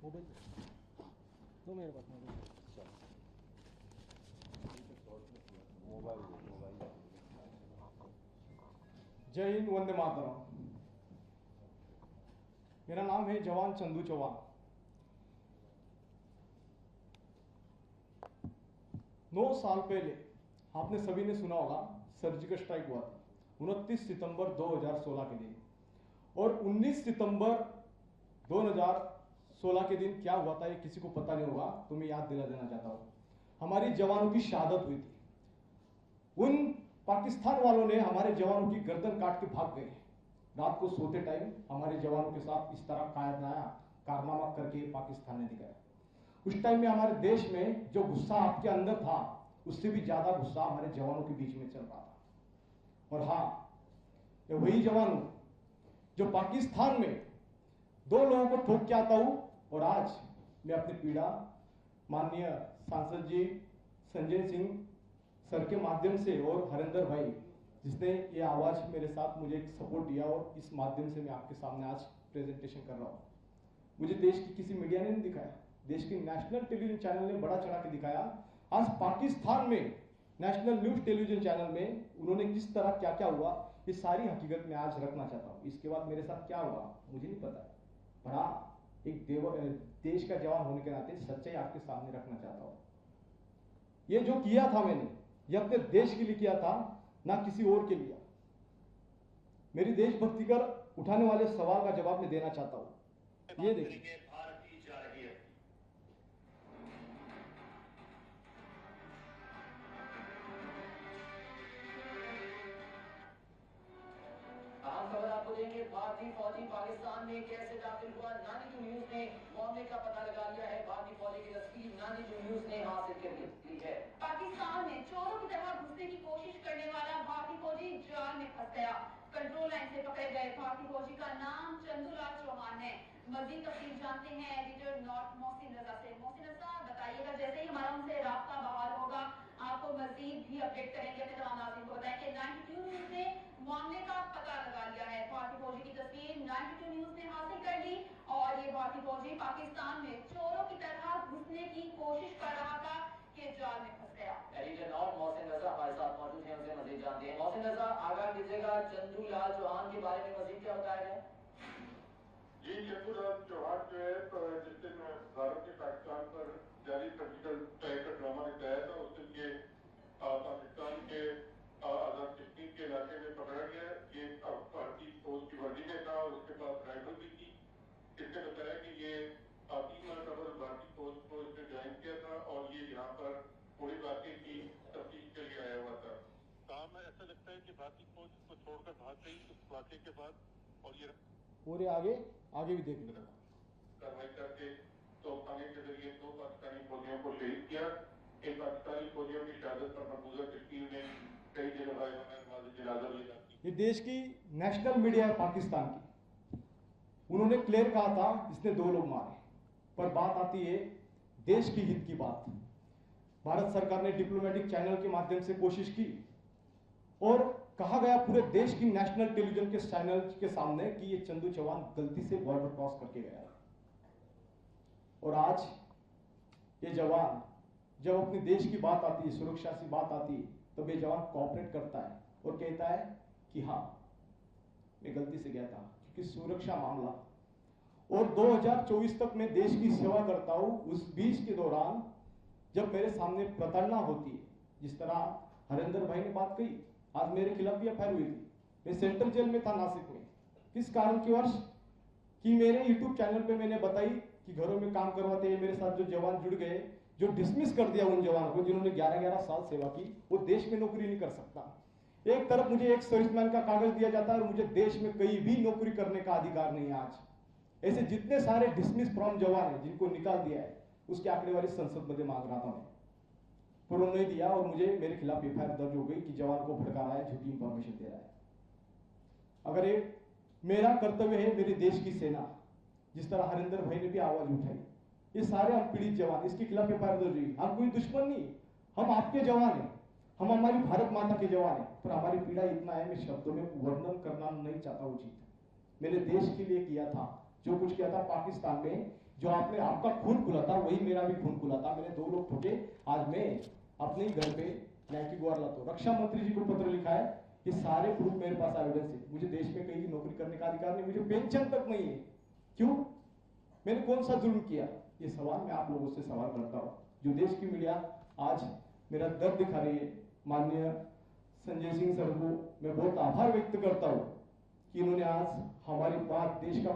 Photo तो मेरे पास mobile. जय हिंद, वंदे मातरम। मेरा नाम है जवान चंदू चौहान। 9 साल पहले आपने सभी ने सुना होगा सर्जिकल स्ट्राइक हुआ था 29 सितंबर 2016 के दिन। और 19 सितंबर 2016 के दिन क्या हुआ था ये किसी को पता नहीं होगा, तो मैं याद दिला देना चाहता हूं। हमारी जवानों की शहादत हुई थी। उन पाकिस्तान वालों ने हमारे जवानों की गर्दन काट के भाग गए। रात को सोते टाइम हमारे जवानों के साथ इस तरह कारनामा करके पाकिस्तान ने दिखाया। उस टाइम में हमारे देश में जो गुस्सा आपके अंदर था उससे भी ज्यादा गुस्सा हमारे जवानों के बीच में चल रहा था। और हाँ, ये वही जवान हूं जो पाकिस्तान में 2 लोगों को ठोक के आता हूं। और आज मैं अपनी पीड़ा माननीय सांसद जी संजय सिंह सर के माध्यम से और हरिंदर भाई जिसने ये आवाज मेरे साथ मुझे एक सपोर्ट दिया, और इस माध्यम से मैं आपके सामने आज प्रेजेंटेशन कर रहा हूं। मुझे देश की किसी मीडिया ने नहीं दिखाया, देश की नेशनल टेलीविजन चैनल ने बड़ा चढ़ा के दिखाया। आज पाकिस्तान में नेशनल न्यूज टेलीविजन चैनल में उन्होंने किस तरह क्या क्या हुआ, ये सारी हकीकत मैं आज रखना चाहता हूं। इसके बाद मेरे साथ क्या हुआ मुझे नहीं पता, पर हाँ, एक देश का जवान होने के नाते सच्चाई आपके सामने रखना चाहता हूं। ये जो किया था मैंने, ये अपने देश के लिए किया था, ना किसी और के लिए। मेरी देशभक्ति कर उठाने वाले सवाल का जवाब मैं देना चाहता हूं। ये देखिए, भारत जा रही है। अहम खबर आपको देंगे। भारतीय फौजी पाकिस्तान में कैसे दाखिल हुआ, 92 न्यूज ने मामले का पता लगा लिया है। भारतीय फौजी की तस्वीर 92 न्यूज ने हासिल कर ली है। पाकिस्तान में चोरों की तरह घुसने की कोशिश करने वाला भारतीय फौजी जाल में फंस गया। कंट्रोल लाइन से पकड़े गए भारतीय फौजी का नाम चंदूलाल चौहान है। मजीद तफसील जानते हैं एडिटर नॉर्थ मोहसिन रजा से। मोहसिन रजा, बताइएगा, जैसे ही हमारा उनसे राब्ता बहाल होगा आपको मजीद भी अपडेट करेंगे। अपने तमाम नाज़रीन को बताएं कि 92 न्यूज ने मामले का पता लगा लिया है। भारतीय फौजी की तस्वीर 92 न्यूज ने हासिल कर ली, और ये भारतीय फौजी पाकिस्तान में चोरों की तरह घुसने की कोशिश कर रहा था कि जाल में फंस गया। एडिटर नॉर्थ मोहसिन रजा हमारे साथ मौजूद हैं, उनसे मजीद जानते हैं। मोहसिन रजा, आगाह कीजिएगा, चंदूलाल चौहान के बारे में मजीद क्या बताया गया? जी, चंदूलाल चौहान जो है जिस दिन भारत ने पाकिस्तान पर जारी सर्जिकल स्ट्राइक का ड्रामा दिखाया था, उस दिन ये पाकिस्तान के आजाद कश्मीर के इलाके में पकड़ा गया। ये भारतीय फौज की वर्दी में था और उसके पास राइफल भी थी। इसने बताया कि ये 3 माह कबल भारतीय फौज को इसने ज्वाइन किया था और ये यहाँ पर पूरी वाकई की तफ्तीश के लिए आया हुआ था। काम ऐसा लगता है कि भारतीय फौज को छोड़कर भाग गई उस वाकये के बाद, और ये पूरे आगे भी देख लो। कार्रवाई करके तोपखाने के जरिए 2 पाकिस्तानी फौजियों को शहीद किया। इन पाकिस्तानी फौजियों की शहादत पर मकबूजा कश्मीर में कई जगह नमाज जनाजा भी अदा की। ये देश की नेशनल मीडिया है पाकिस्तान की, उन्होंने क्लियर कहा था इसने 2 लोग मारे। पर बात आती है देश की हित की बात। भारत सरकार ने डिप्लोमेटिक चैनल के माध्यम से कोशिश की और कहा गया पूरे देश की नेशनल टेलीविजन के चैनल के सामने कि ये चंदू चौहान गलती से बॉर्डर क्रॉस करके गया। और आज ये जवान जब अपने देश की बात आती है, सुरक्षा की बात आती है, तब ये जवान कोऑपरेट करता है और कहता है कि हाँ मैं गलती से गया था, क्योंकि सुरक्षा मामला। और 2024 तक मैं देश की सेवा करता हूं। उस बीच के दौरान जब मेरे सामने प्रताड़ना होती है, जिस तरह हरिंदर भाई ने बात कही, आज मेरे खिलाफ भी एफआईआर हुई थी। मैं सेंट्रल जेल में था नासिक में। किस कारण की वर्ष कि मेरे यूट्यूब चैनल पे मैंने बताई कि घरों में काम करवाते हैं मेरे साथ जो जवान जुड़ गए, जो डिसमिस कर दिया उन जवानों को जिन्होंने 11-11 साल सेवा की, वो देश में नौकरी नहीं कर सकता। एक तरफ मुझे एक सर्विसमैन का कागज दिया जाता है और मुझे देश में कहीं भी नौकरी करने का अधिकार नहीं है। आज ऐसे जितने सारे डिसमिस फ्रॉम जवान है जिनको निकाल दिया है, उसके आंकड़ेवारी संसद में मांग रहा था मैं, पर उन्होंने दिया और मुझे मेरे खिलाफ एफआईआर दर्ज हो गई कि जवान को भड़का रहा है, झूठी इंफॉर्मेशन दे रहा है। अगर ये मेरा कर्तव्य है, मेरे देश की सेना, जिस तरह हरिंदर भाई ने भी आवाज उठाई, ये सारे हम पीड़ित जवान, इसके खिलाफ एफआईआर दर्ज हुई। हम कोई दुश्मन नहीं, हम आपके जवान हैं, हम हमारी भारत माता के जवान हैं, पर हमारी पीड़ा इतना है मैं शब्दों में वर्णन करना नहीं चाहता उचित। मैंने देश के लिए किया था, जो कुछ किया था पाकिस्तान में, जो आपने आपका खून खुला था वही मेरा भी खून खुला था। मैंने 2 लोग ठोके, आज मैं अपने ही घर पे न्याय की गुहार लाता हूं। रक्षा मंत्री जी को पत्र लिखा है, ये सारे प्रूफ मेरे पास एविडेंस है। मुझे देश में कहीं की नौकरी करने का अधिकार नहीं, मुझे पेंशन तक नहीं है। क्यों? मैंने कौन सा जुल्म किया? ये सवाल मैं आप लोगों से सवाल करता हूं। जो देश की मीडिया आज मेरा दर्द दिखा रही है, माननीय संजय सिंह सर को मैं बहुत आभार व्यक्त करता हूं कि इन्होंने आज हमारी बात, देश का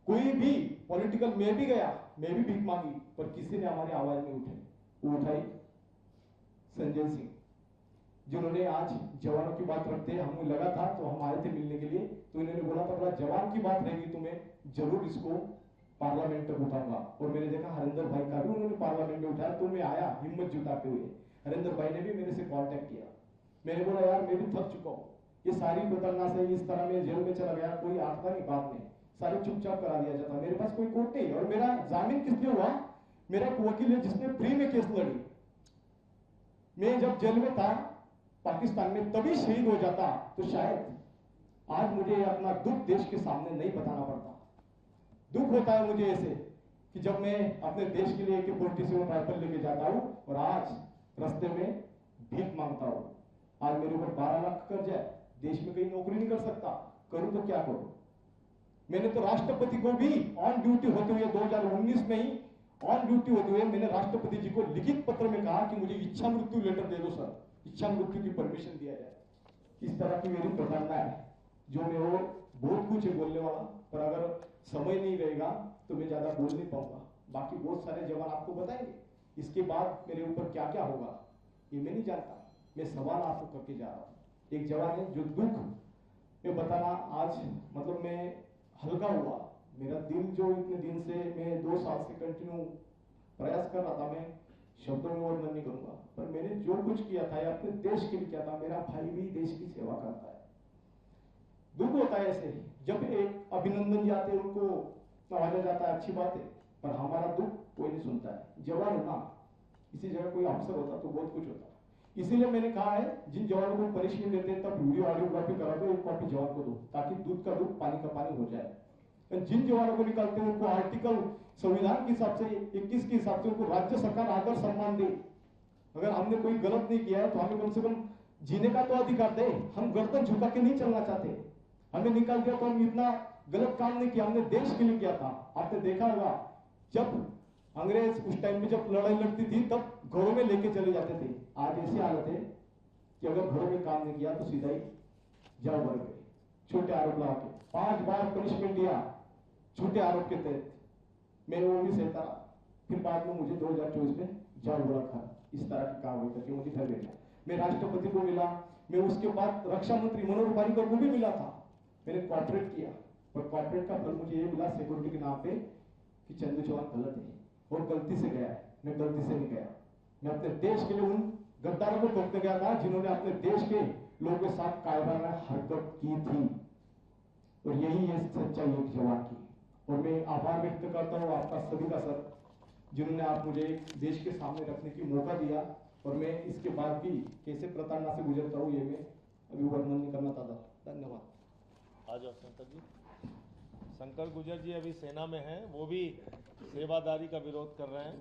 कोई भी पॉलिटिकल, मैं भी गया, मैं भी भीख मांगी, पर किसी ने हमारी आवाज नहीं उठाई। वो उठाई संजय सिंह, जिन्होंने आज जवानों की बात रखते हैं। हमें लगा था तो हम आए थे मिलने के लिए, तो इन्होंने बोला था बोला जवान की बात रहेगी तो मैं जरूर इसको पार्लियामेंट तक उठाऊंगा। और मैंने देखा हरिंदर भाई का भी उन्होंने पार्लियामेंट में उठाया, तो मैं आया हिम्मत जुटाते हुए। हरिंदर भाई ने भी मेरे से कांटेक्ट किया। मैंने बोला यार मैं भी थक चुका हूँ, ये सारी बदलना से इस तरह मैं जेल में चला गया, कोई आता नहीं बात में, सारे चुपचाप करा दिया जाता। मेरे पास कोई कोर्ट नहीं, और मेरा जामीन किस लिए हुआ? मेरा एक वकील है जिसने फ्री में केस लड़ी। मैं जब जेल में था पाकिस्तान में, तभी शहीद हो जाता तो शायद आज मुझे अपना दुख देश के सामने नहीं बताना पड़ता। दुख होता है मुझे ऐसे कि जब मैं अपने देश के लिए AK-47 राइफल लेके जाता हूं और आज रास्ते में भीख मांगता हूं। आज मेरे ऊपर 12 लाख कर्ज है, देश में कहीं नौकरी नहीं कर सकता, करूं तो क्या करूं? मैंने तो राष्ट्रपति को भी ऑन ड्यूटी होते हुए 2019 में ही ऑन ड्यूटी होते हुए मैंने राष्ट्रपति जी को लिखित पत्र में कहा कि मुझे इच्छा मृत्यु लेटर दे दो सर, इच्छा मृत्यु की परमिशन दिया जाए। इस तरह की मेरी प्रताड़ना है, जो मैं और बहुत कुछ है बोलने वाला, पर अगर समय नहीं रहेगा तो मैं ज्यादा बोल नहीं पाऊंगा। बाकी बहुत सारे जवान आपको बताएंगे इसके बाद मेरे ऊपर क्या क्या होगा, ये मैं नहीं जानता। मैं सवाल आपको करके जा रहा हूं। एक जवान है जो दुख मैं बताना आज मतलब मैं हल्का हुआ। मेरा दिल जो इतने दिन से मैं 2 साल से कंटिन्यू प्रयास कर रहा था, मैं शब्दों में वर्णन नहीं करूंगा, पर मैंने जो कुछ किया था अपने देश के लिए किया था। मेरा भाई भी देश की सेवा करता है, दुख होता है ऐसे जब एक अभिनंदन जी आते हैं उनको नवाजा जाता है, अच्छी बात है, पर हमारा दुख कोई नहीं सुनता है। जवान होना, इसी जगह कोई अफसर होता तो बहुत कुछ होता। इसीलिए मैंने कहा है जिन जवानों को पनिशमेंट देते हैं तब वीडियो ऑडियोग्राफी करा दो, 1 कॉपी जवान को दो, ताकि दूध का दूध पानी का पानी हो जाए। जिन जवानों को निकालते हैं उनको आर्टिकल संविधान के हिसाब से 21 के हिसाब से उनको राज्य सरकार आदर सम्मान दे। अगर हमने कोई गलत नहीं किया है तो हमें कम से कम जीने का तो अधिकार दे। हम गर्दन झुका के नहीं चलना चाहते। हमें निकाल दिया तो हम इतना गलत काम नहीं किया, हमने देश के लिए किया था। आपने देखा होगा जब अंग्रेज उस टाइम में जब लड़ाई लड़ती थी तब घरों में लेके चले जाते थे। आज ऐसी हालत है कि अगर घरों में काम नहीं किया तो सीधा ही जाओ भर गए, छोटे आरोप लगा के 5 बार पनिशमेंट दिया छोटे आरोप के तहत। मैं वो भी सहता रहा, फिर बाद में मुझे 2024 में जाओ बुरा खा इस तरह की काम करके मुझे घर भेजा। मैं राष्ट्रपति को मिला, मैं उसके बाद रक्षा मंत्री मनोहर पर्रिकर को भी मिला था। मैंने कॉर्पोरेट किया, पर कॉर्पोरेट का फल मुझे ये मिला सिक्योरिटी के नाम पे कि चंदू चौहान गलत है और गलती से गया है। मैं गलती से नहीं गया, मैं अपने देश के लिए उन गद्दारों को ठोकने गया था जिन्होंने अपने देश के लोगों के साथ कायराना हरकत की थी। और यही है सच्चाई एक जवान की। और मैं आभार व्यक्त करता हूँ आपका सभी का सर, जिन्होंने आप मुझे देश के सामने रखने की मौका दिया। और मैं इसके बाद भी कैसे प्रताड़ना से गुजरता हूँ ये मैं अभी वर्णन नहीं करना चाहता। धन्यवाद। आ जाओ शंकर जी। शंकर गुर्जर जी अभी सेना में हैं, वो भी सेवादारी का विरोध कर रहे हैं।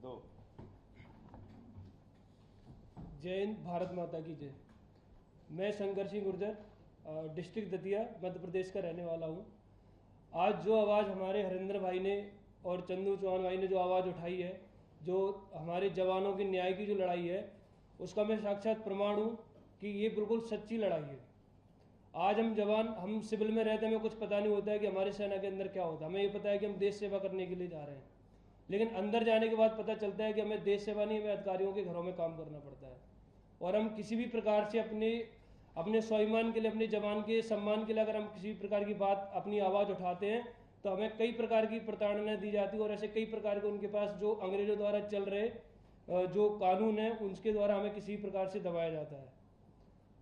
दो जय हिंद, भारत माता की जय। मैं शंकर सिंह गुर्जर, डिस्ट्रिक्ट दतिया, मध्य प्रदेश का रहने वाला हूँ। आज जो आवाज़ हमारे हरिंदर भाई ने और चंदू चौहान भाई ने जो आवाज़ उठाई है, जो हमारे जवानों की न्याय की जो लड़ाई है, उसका मैं साक्षात प्रमाण हूँ कि ये बिल्कुल सच्ची लड़ाई है। आज हम जवान, हम सिविल में रहते हैं, हमें कुछ पता नहीं होता है कि हमारे सेना के अंदर क्या होता है। हमें ये पता है कि हम देश सेवा करने के लिए जा रहे हैं, लेकिन अंदर जाने के बाद पता चलता है कि हमें देश सेवा नहीं, हमें अधिकारियों के घरों में काम करना पड़ता है। और हम किसी भी प्रकार से अपने स्वाभिमान के लिए, अपने जवान के सम्मान के लिए अगर हम किसी भी प्रकार की बात, अपनी आवाज़ उठाते हैं तो हमें कई प्रकार की प्रताड़ना दी जाती है। और ऐसे कई प्रकार के उनके पास जो अंग्रेजों द्वारा चल रहे जो कानून है उसके द्वारा हमें किसी प्रकार से दबाया जाता है।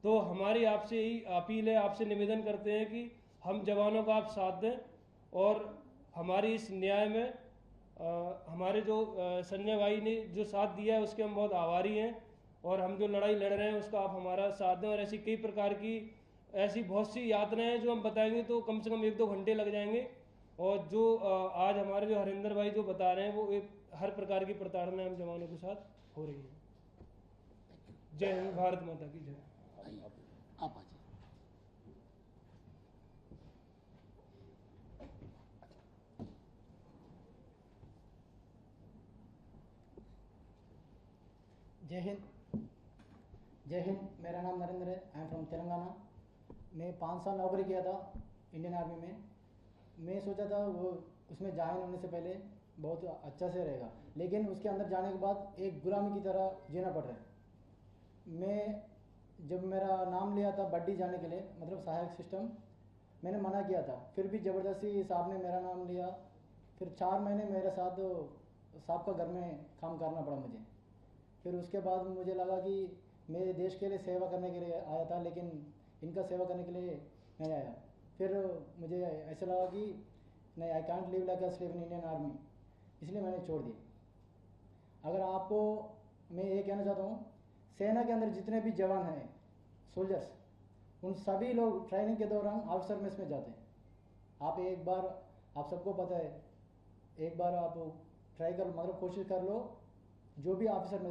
तो हमारी आपसे यही अपील है, आपसे निवेदन करते हैं कि हम जवानों का आप साथ दें और हमारी इस न्याय में हमारे जो संजय भाई ने जो साथ दिया है उसके हम बहुत आभारी हैं। और हम जो लड़ाई लड़ रहे हैं उसका आप हमारा साथ दें। और ऐसी कई प्रकार की ऐसी बहुत सी यातनाएं जो हम बताएंगे तो कम से कम 1-2 घंटे लग जाएंगे। और जो आज हमारे जो हरिंदर भाई जो बता रहे हैं वो एक हर प्रकार की प्रताड़ना हम जवानों के साथ हो रही है। जय हिंद, भारत माता की जय। आप आ जय हिंद। जय हिंद। मेरा नाम नरेंद्र है। I am from Telangana. मैं 5 साल नौकरी किया था इंडियन आर्मी में। मैं सोचा था वो उसमें ज्वाइन होने से पहले बहुत अच्छा से रहेगा, लेकिन उसके अंदर जाने के बाद एक गुलामी की तरह जीना पड़ रहा है। मैं जब मेरा नाम लिया था बड्डी जाने के लिए, मतलब सहायक सिस्टम, मैंने मना किया था, फिर भी ज़बरदस्ती साहब ने मेरा नाम लिया। फिर 4 महीने मेरे साथ साहब का घर में काम करना पड़ा मुझे। फिर उसके बाद मुझे लगा कि मैं देश के लिए सेवा करने के लिए आया था, लेकिन इनका सेवा करने के लिए नहीं आया। फिर मुझे ऐसा लगा कि नहीं, I can't live like a slave in Indian army, इसलिए मैंने छोड़ दिया। अगर आपको मैं ये कहना चाहता हूँ, सेना के अंदर जितने भी जवान हैं, सोल्जर्स, उन सभी लोग ट्रेनिंग के दौरान ऑफिसर मेस में जाते हैं। आप एक बार, आप सबको पता है, एक बार आप ट्राई कर, मतलब कोशिश कर लो, जो भी ऑफिसर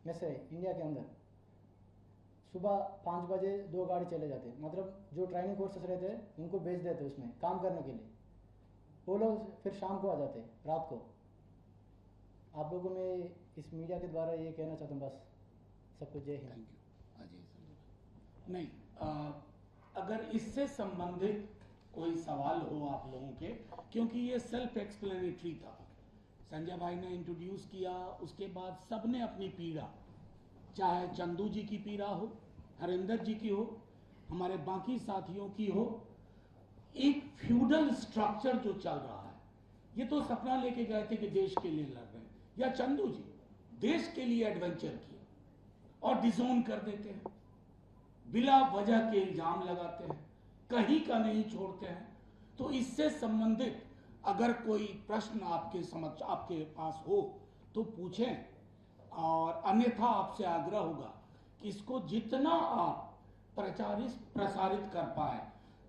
मेस है इंडिया के अंदर, सुबह 5 बजे 2 गाड़ी चले जाते हैं, मतलब जो ट्रेनिंग कोर्सेस रहते हैं उनको भेज देते हैं उसमें काम करने के लिए। वो लोग फिर शाम को आ जाते हैं, रात को। आप लोगों को मैं इस मीडिया के द्वारा ये कहना चाहता हूँ, बस सबको जय Hind. Thank you. Ajay sir. नहीं, अगर इससे संबंधित कोई सवाल हो आप लोगों के, क्योंकि ये सेल्फ एक्सप्लेनेटरी था, संजय भाई ने इंट्रोड्यूस किया, उसके बाद सबने अपनी पीड़ा, चाहे चंदू जी की पीड़ा हो, हरिंदर जी की हो, हमारे बाकी साथियों की हो, एक फ्यूडल स्ट्रक्चर जो चल रहा है, ये तो सपना लेके गए थे कि देश के लिए लड़ रहे हैं, या चंदू जी देश के लिए एडवेंचर किया और डिसोन कर देते हैं, बिला वजह के इल्जाम लगाते हैं, कहीं का नहीं छोड़ते हैं। तो इससे संबंधित अगर कोई प्रश्न आपके समक्ष, आपके पास हो तो पूछें, और अन्यथा आपसे आग्रह होगा कि इसको जितना आप प्रसारित कर पाए,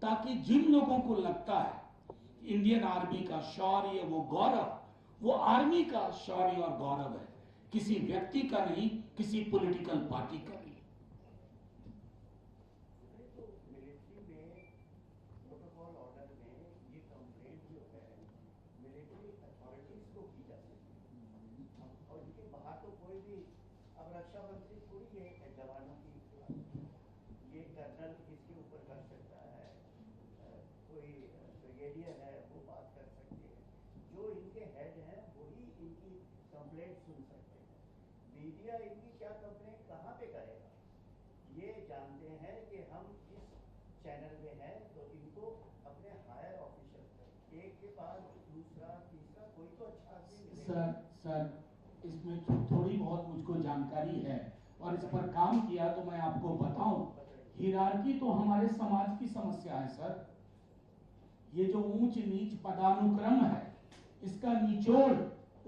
ताकि जिन लोगों को लगता है इंडियन आर्मी का शौर्य, वो गौरव, वो आर्मी का शौर्य और गौरव है, किसी व्यक्ति का नहीं, किसी पॉलिटिकल पार्टी का नहीं। रक्षा मंत्री थोड़ी है जवानों की, ये कर्नल इसके ऊपर कर सकता है, कोई ब्रिगेडियर है वो बात कर सकते हैं, जो इनके हेड हैं वही इनकी कंप्लेंट सुन सकते हैं। मीडिया इनकी क्या कंप्लेंट कहाँ पे करेगा? ये जानते हैं कि हम इस चैनल में हैं, तो इनको अपने हायर ऑफिसर एक के बाद दूसरा तीसरा कोई तो अच्छा आदमी मिलेगा। सर इसमें थोड़ी बहुत मुझको जानकारी है और इस पर काम किया, तो मैं आपको बताऊं, हिरार्की तो हमारे समाज की समस्या है सर। ये जो ऊंच नीच पदानुक्रम है, इसका निचोड़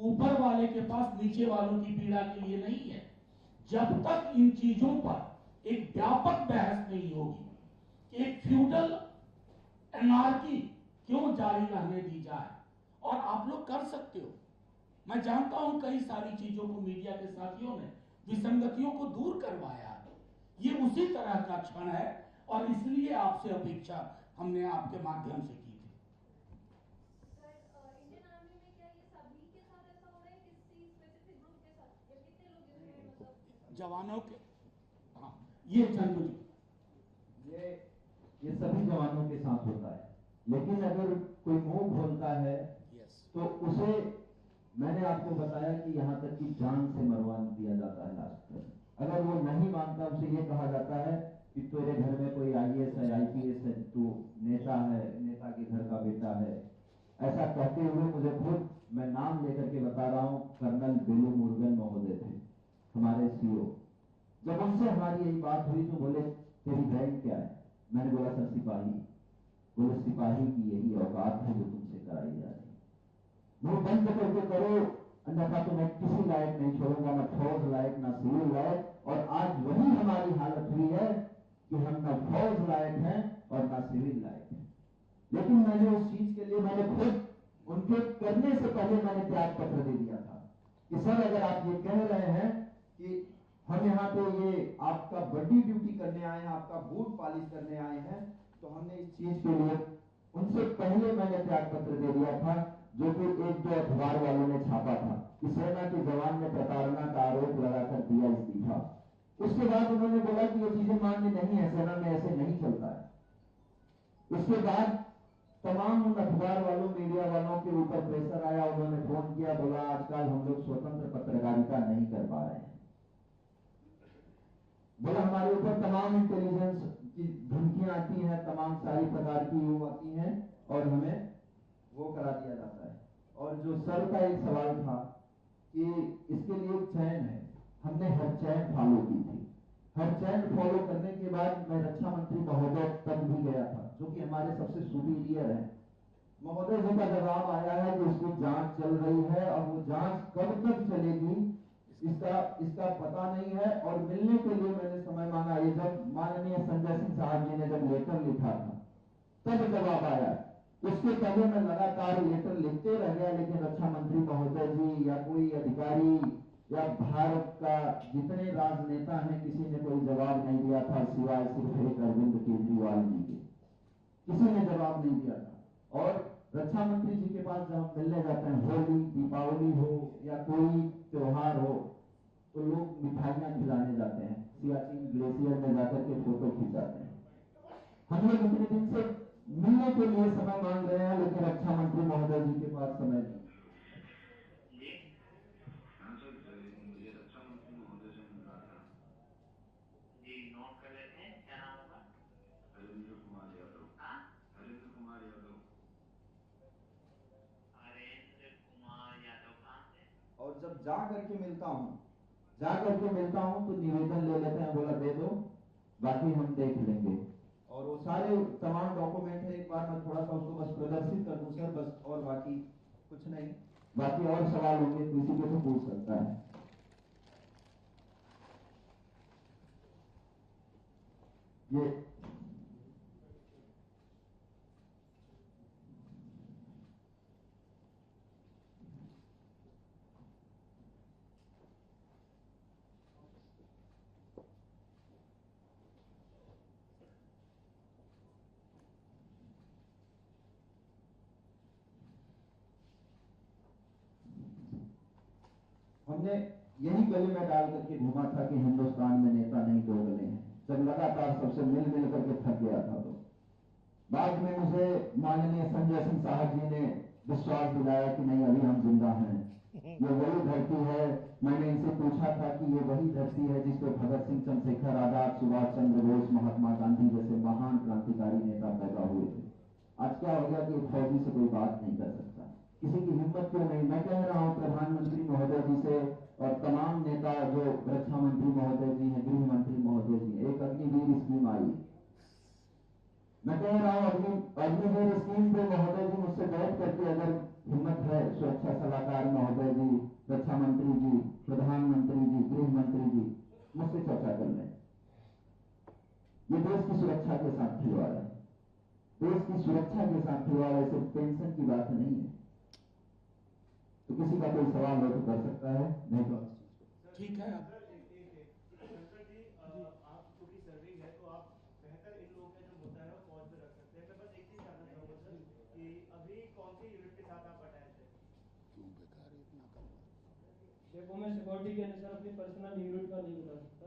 ऊपर वाले के पास नीचे वालों की पीड़ा के लिए नहीं है। जब तक इन चीजों पर एक व्यापक बहस नहीं होगी, एक फ्यूडल एनार्की क्यों जारी रहने दी जाए, और आप लोग कर सकते हो। मैं जानता हूं कई सारी चीजों को मीडिया के साथियों ने, विसंगतियों को दूर करवाया, ये उसी तरह का क्षण है, और इसलिए आपसे अपेक्षा हमने आपके माध्यम से की थी। सर, इंडियन आर्मी में क्या ये सभी के साथ ऐसा हो रहा है, किसी स्पेसिफिक ग्रुप के साथ, या कितने लोग इसमें, मतलब जवानों के? हाँ, ये चंदू जी, ये सभी जवानों के साथ होता है, लेकिन अगर कोई मुंह खोलता है तो उसे, मैंने आपको बताया कि यहाँ तक कि जान से मरवा दिया जाता है लास्ट तक। अगर वो नहीं मानता, उसे ये कहा जाता है कि तेरे घर में कोई IAS है, IPS है, तू नेता है, नेता के घर का बेटा है। ऐसा कहते हुए मुझे खुद, मैं नाम लेकर के बता रहा हूँ, कर्नल बेलू मुरुगन महोदय थे हमारे CO। जब उनसे हमारी यही बात हुई तो बोले तेरी रैंक क्या है? मैंने बोला सर सिपाही। बोले सिपाही की यही औकात है जो तुमसे कराई जा रही है, मुंह बंद करके करो, अन्यथा तो मैं किसी लायक नहीं छोड़ूंगा, ना फौज लायक, ना सिविल लायक, और आज वही हमारी हालत हुई है कि हम ना फौज लायक हैं और ना सिविल लायक हैं। लेकिन मैंने उस चीज के लिए मैंने खुद उनके करने से पहले मैंने त्याग पत्र दे दिया था कि सर अगर आप ये कह रहे हैं कि हम यहाँ पे ये आपका बड़ी ड्यूटी करने आए हैं, आपका बूट पॉलिश करने आए हैं, तो हमने इस चीज के लिए उनसे पहले मैंने त्याग पत्र दे दिया था, जो कि 1-2 अखबार वालों ने छापा था कि सेना के जवान ने प्रताड़ना का आरोप लगाकर दिया इस्तीफा। उसके बाद उन्होंने बोला कि ये चीजें मान्य नहीं है, सेना में ऐसे नहीं चलता है। उसके बाद तमाम उन अखबार वालों, मीडिया वालों के ऊपर प्रेशर आया, उन्होंने फोन किया, बोला आजकल हम लोग स्वतंत्र पत्रकारिता नहीं कर पा रहे हैं, बोला हमारे ऊपर तमाम इंटेलिजेंस की धमकियां आती हैं, तमाम सारी प्रकार की वो आती हैं और हमें वो करा दिया जाता है। और जो सर का एक सवाल था कि इसके लिए चयन है, हमने हर चयन फॉलो की थी। हर चयन फॉलो करने के बाद मैं रक्षा मंत्री महोदय तक भी गया था, जो कि हमारे सबसे सुपीरियर हैं। महोदय जी का जवाब आया है कि इसकी जांच चल रही है और वो जांच कब तक चलेगी इसका पता नहीं है। और मिलने के लिए मैंने समय मांगा, ये जब माननीय संजय सिंह साहब जी ने जब लेटर लिखा था तब जवाब आया। उसके पहले मैं लगातार लेटर लिखते रह गया, लेकिन रक्षा मंत्री महोदय जी या कोई अधिकारी या भारत का जितने राजनेता हैं किसी ने कोई जवाब नहीं दिया था, सिवाय सिर्फ एक अरविंद केजरीवाल जी के, किसी ने जवाब नहीं दिया था। और रक्षा मंत्री जी के पास जब हम मिलने जाते हैं, होली, दीपावली हो या कोई त्योहार हो, तो लोग मिठाइयां खिलाने जाते हैं, सियाचिन ग्लेशियर में जाकर के फोटो खिंचाते हैं। हम लोग इतने दिन से मिलने के लिए समय मांग रहे हैं, लेकिन रक्षा मंत्री महोदय जी के पास समय नहीं। मुझे रक्षा मंत्री महोदय से मिलना था जी, नोट कर लेते हैं। क्या नाम होगा? हरेंद्र कुमार यादव। हाँ, हरेंद्र कुमार यादव। हरेंद्र कुमार यादव कहाँ से? और जब जा करके मिलता हूँ तो निवेदन ले लेते हैं, बोला दे दो, बाकी हम देख लेंगे। और वो सारे तमाम डॉक्यूमेंट है, एक बार मैं थोड़ा सा उसको बस प्रदर्शित कर दूं सर, बस, और बाकी कुछ नहीं। बाकी और सवाल होंगे तो इसी पे तो पूछ सकता है। ये हमने यही गले में डाल करके घूमा था कि हिंदुस्तान में नेता नहीं दो गले हैं। जब लगातार सबसे मिल करके थक गया था, तो बाद में मुझे माननीय संजय सिंह साहब जी ने विश्वास दिलाया कि नहीं, अभी हम जिंदा हैं, ये वही धरती है। मैंने इनसे पूछा था कि ये वही धरती है जिस पे भगत सिंह, चंद्रशेखर आजाद, सुभाष चंद्र बोस, महात्मा गांधी जैसे महान क्रांतिकारी नेता पैदा हुए थे। आज क्या हो गया कि एक फौजी से कोई बात नहीं कर सकता, किसी की हिम्मत क्यों नहीं। मैं कह रहा हूं प्रधानमंत्री महोदय जी से और तमाम नेता, जो रक्षा मंत्री महोदय जी हैं, गृह मंत्री महोदय जी, एक अग्निवीर स्कीम आई। मैं कह रहा हूं अग्निवीर स्कीम पे महोदय जी मुझसे बैठ करके, अगर हिम्मत है, सुरक्षा सलाहकार महोदय जी, रक्षा मंत्री जी, प्रधानमंत्री जी, गृह मंत्री जी, मुझसे चर्चा कर लें। ये देश की सुरक्षा के साथ खिलवाड़ है, देश की सुरक्षा के साथ खिलवाड़ है, सिर्फ पेंशन की बात नहीं है। तो किसी का कोई सवाल हो तो कर सकता है, नहीं तो ठीक है। शंकर जी, आप क्योंकि सर्विंग है तो आप बेहतर इन लोगों का जो मुद्दा है वो पहुंच पे रख सकते हैं। मैं बस एक चीज जानना चाहूंगा सर कि अभी कौन सी यूनिट के साथ आप अटैच है? क्यों बेकार इतना करवा? देखो, मैं सिक्योरिटी के अनुसार अपनी पर्सनल यूनिट का नहीं बता सकता।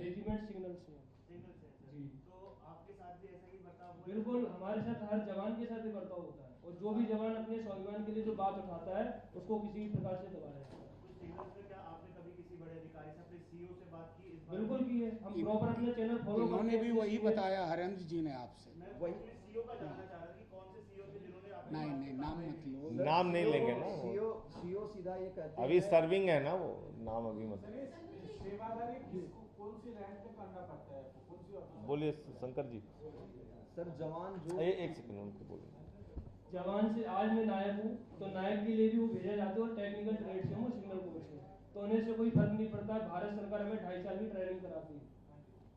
रेजिमेंट सिग्नल से जी, तो आपके साथ भी ऐसा ही बर्ताव हुआ? बिल्कुल, हमारे साथ हर जवान के साथ ही बर्ताव होता है, और जो भी जवान अपने स्वाभिमान के लिए जो बात उठाता है उसको किसी प्रकार से दबाया जाता है। कुछ सिग्नल्स में क्या आपने कभी किसी बड़े अधिकारी से, अपने सीईओ से बात की इस बारे में? बिल्कुल की है, हम प्रॉपर अपने चैनल फॉलो करते हैं। इन्होंने भी वही बताया हरेंद्र जी ने आपसे। मैं वही सीईओ का जानना चाह रहा था कि कौन से सीईओ थे जिन्होंने आपको नहीं, नाम मत लो। नाम नहीं लेंगे ना, सीओ सीधा ये कहते अभी सर्विंग है ना, वो नाम अभी मत सेवादारी कौन सी रैंक पे करना पड़ता है, कौन सी ऑफिस? बोलिए शंकर जी। सर जवान जो एक सेकंड उनको बोलिए। जवान से आज मैं नायक हूँ, तो नायक के लिए भी वो भेजा जाता है, और टेक्निकल ट्रेड से हूँ, सिग्नल कोर्स से। तो उन्हें से कोई फर्क नहीं पड़ता। भारत सरकार हमें 2.5 साल की ट्रेनिंग कराती है,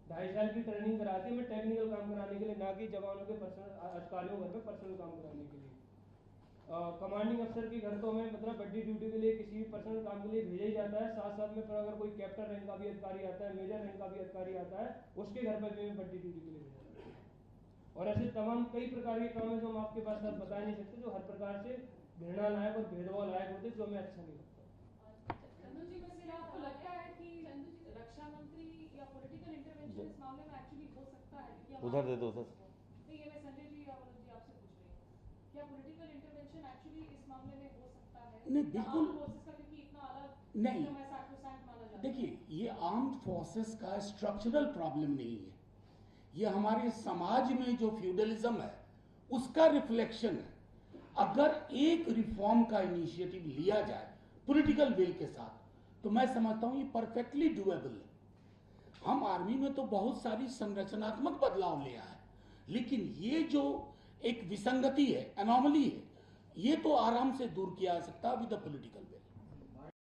2.5 साल की ट्रेनिंग कराती है हमें टेक्निकल काम कराने के लिए, ना कि जवानों के पर्सनल अधिकारियों घर में पर्सनल काम कराने के लिए। कमांडिंग अफसर के घर तो हमें मतलब बड्डी ड्यूटी के लिए किसी भी पर्सनल काम के लिए भेजा ही जाता है, साथ साथ में पर अगर कोई कैप्टन रैंक का भी अधिकारी आता है, मेजर रैंक का भी अधिकारी आता है, उसके घर पर भी हमें बड्डी ड्यूटी के लिए भेजा जाता है। और ऐसे तमाम कई प्रकार के काम है जो हम आपके पास अब बता नहीं सकते, जो हर प्रकार से घृणा लायक और भेदभाव लायक होते, जो हमें अच्छा नहीं लगता। चंदू जी, वैसे आपको लगता है कि रक्षा मंत्री या पॉलिटिकल इंटरवेंशन इस मामले में एक्चुअली हो सकता है? उधर दे दो उधर। नहीं, ये मैं संजय जी या मनोज जी आपसे पूछ रही हूँ, क्या पॉलिटिकल इंटरवेंशन एक्चुअली इस मामले में हो सकता है? नहीं, बिल्कुल फोर्सेस का, क्योंकि इतना अलग नहीं। देखिए, ये आर्म्ड फोर्सेस का स्ट्रक्चरल प्रॉब्लम नहीं है, ये हमारे समाज में जो फ्यूडलिज्म है उसका रिफ्लेक्शन है। अगर एक रिफॉर्म का इनिशिएटिव लिया जाए पॉलिटिकल विल के साथ, तो मैं समझता हूं ये परफेक्टली डूएबल है। हम आर्मी में तो बहुत सारी संरचनात्मक बदलाव ले आए, लेकिन ये जो एक विसंगति है, एनॉमली है, ये तो आराम से दूर किया जा सकता है विद द पॉलिटिकल विल।